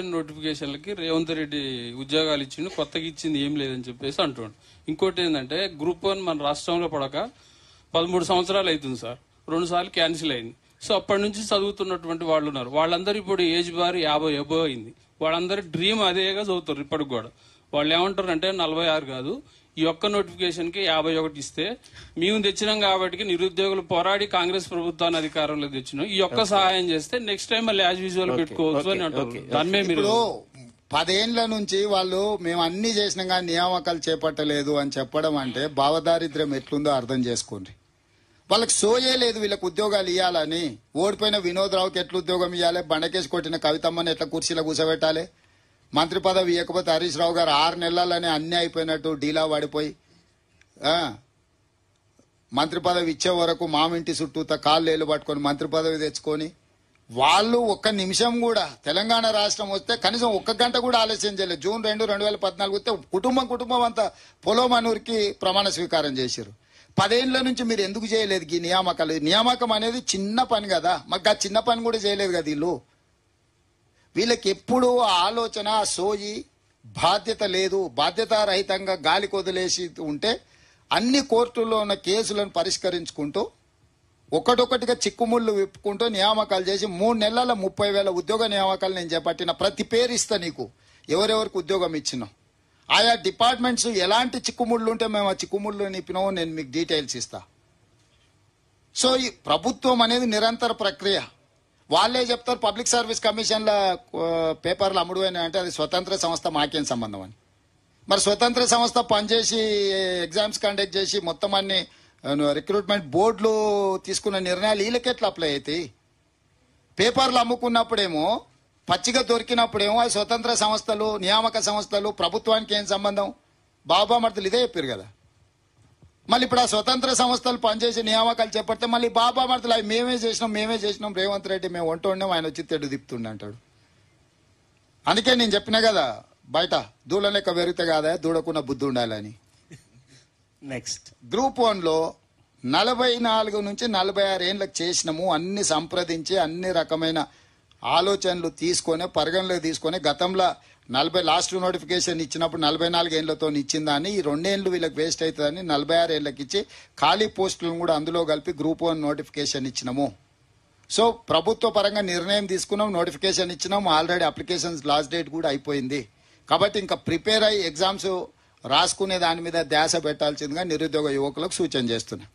నోటిఫికేషన్లకి రేవంత్ రెడ్డి ఉద్యోగాలు ఇచ్చిండు, కొత్తగా ఇచ్చింది ఏం లేదని చెప్పేసి అంటుండు. ఇంకోటి ఏంటంటే గ్రూప్ 1 మన రాష్ట్రంలో పడక 13 సంవత్సరాలు అవుతుంది సార్. 2 సార్లు క్యాన్సిల్ అయింది. సో అప్పటి నుంచి చదువుతున్నటువంటి వాళ్ళు ఉన్నారు. వాళ్ళందరూ ఇప్పుడు ఏజ్ బార్ 50 అబోవ్ అయింది. వాళ్ళందరూ డ్రీమ్ అదేగా చదువుతారు ఇప్పటికి కూడా. వాళ్ళు ఏమంటారు అంటే 46 కాదు, ఈ ఒక్క నోటిఫికేషన్ కి 51 ఇస్తే మేము తెచ్చినాం కాబట్టి నిరుద్యోగులు పోరాడి కాంగ్రెస్ ప్రభుత్వాన్ని అధికారంలో తెచ్చినాం, ఈ ఒక్క సహాయం చేస్తే నెక్స్ట్ టైం మళ్ళీ యాజ్ యూజువల్ పెట్టుకోవచ్చు అని అంటారు. దాని మీద మీరు 10 ఏళ్ల నుంచి వాళ్ళు మేము అన్ని చేసినాం కానీ నియామకాలు చేపట్టలేదు అని చెప్పడం అంటే భావదారిద్ర్యం ఎట్లుందో అర్థం చేసుకోండి. వాళ్ళకి సోయే లేదు వీళ్ళకి ఉద్యోగాలు ఇవ్వాలని. ఓడిపోయిన వినోద్ రావుకి ఎట్లా ఉద్యోగం ఇవ్వాలి, బండకేసి కొట్టిన కవితమ్మని ఎట్లా కుర్చీలో కూర్చోబెట్టాలి, మంత్రి పదవి ఇవ్వకపోతే హరీష్ రావు గారు 6 నెలలనే అన్నీ అయిపోయినట్టు డీలా పడిపోయి మంత్రి పదవి ఇచ్చే వరకు మామింటి చుట్టూత కాళ్ళు ఏళ్ళు పట్టుకొని మంత్రి పదవి తెచ్చుకొని వాళ్ళు ఒక్క నిమిషం కూడా తెలంగాణ రాష్ట్రం వస్తే కనీసం 1 గంట కూడా ఆలస్యం చేయలేదు. జూన్ 2, 2014 వస్తే కుటుంబం అంతా పొలోమనూరుకి ప్రమాణ స్వీకారం చేశారు. 10 ఏళ్ల నుంచి మీరు ఎందుకు చేయలేదు ఈ నియామకాలు? నియామకం అనేది చిన్న పని కదా, మాకు ఆ చిన్న పని కూడా చేయలేదు కదా. వీళ్ళకి ఎప్పుడు ఆలోచన సోయి బాధ్యత లేదు. బాధ్యతారహితంగా గాలికి వదిలేసి ఉంటే అన్ని కోర్టుల్లో ఉన్న కేసులను పరిష్కరించుకుంటూ ఒకటొకటిగా చిక్కుముళ్ళు విప్పుకుంటూ నియామకాలు చేసి 3 నెలల 30,000 ఉద్యోగ నియామకాలు నేను చేపట్టిన. ప్రతి పేరు ఇస్తా నీకు, ఎవరెవరికి ఉద్యోగం ఇచ్చినాం, ఆయా డిపార్ట్మెంట్స్ ఎలాంటి చిక్కుముళ్ళు ఉంటే మేము ఆ చిక్కుముళ్ళు నిప్పినామో నేను మీకు డీటెయిల్స్ ఇస్తా. సో ఈ ప్రభుత్వం అనేది నిరంతర ప్రక్రియ. వాళ్ళే చెప్తారు పబ్లిక్ సర్వీస్ కమిషన్ల పేపర్లు అమ్ముడుపోయినా అంటే అది స్వతంత్ర సంస్థ, మాకేం సంబంధం అని. మరి స్వతంత్ర సంస్థ పనిచేసి ఎగ్జామ్స్ కండక్ట్ చేసి మొత్తం అన్ని రిక్రూట్మెంట్ బోర్డులు తీసుకున్న నిర్ణయాలు వీళ్ళకెట్లా అప్లై అవుతాయి? పేపర్లు అమ్ముకున్నప్పుడేమో పచ్చిగా దొరికినప్పుడేమో అది స్వతంత్ర సంస్థలు, నియామక సంస్థలు, ప్రభుత్వానికి ఏం సంబంధం? బాబామర్దులు ఇదే చెప్పారు కదా. మళ్ళీ ఇప్పుడు ఆ స్వతంత్ర సంస్థలు పనిచేసి నియామకాలు చేపడితే మళ్ళీ బాబామర్దులు అవి మేమే చేసినాం రేవంత్ రెడ్డి మేము వంట ఉండే ఆయన వచ్చి తెడ్డు తిప్పుతుండే అంటాడు. అందుకే నేను చెప్పినా కదా, బయట దూడ లెక్క పెరిగితే కాదా దూడకున్న బుద్ధి ఉండాలని. నెక్స్ట్ గ్రూప్ 1లో 44 నుంచి 46 ఏళ్ళకి చేసినాము. అన్ని సంప్రదించి అన్ని రకమైన ఆలోచనలు తీసుకొని పరిగణలోకి తీసుకొని గతంలో 40 లాస్ట్ నోటిఫికేషన్ ఇచ్చినప్పుడు 44 ఏళ్లతో ఇచ్చిన దాన్ని ఈ 2 ఏళ్ళు వీళ్ళకి వేస్ట్ అవుతుందని 46 ఏళ్ళకి ఇచ్చి ఖాళీ పోస్టులను కూడా అందులో కలిపి గ్రూప్ 1 నోటిఫికేషన్ ఇచ్చినాము. సో ప్రభుత్వ పరంగా నిర్ణయం తీసుకున్నాం, నోటిఫికేషన్ ఇచ్చినాం. ఆల్రెడీ అప్లికేషన్స్ లాస్ట్ డేట్ కూడా అయిపోయింది. కాబట్టి ఇంకా ప్రిపేర్ అయ్యి ఎగ్జామ్స్ రాసుకునే దాని మీద ధ్యాస పెట్టాల్సిందిగా నిరుద్యోగ యువకులకు సూచన చేస్తున్నా.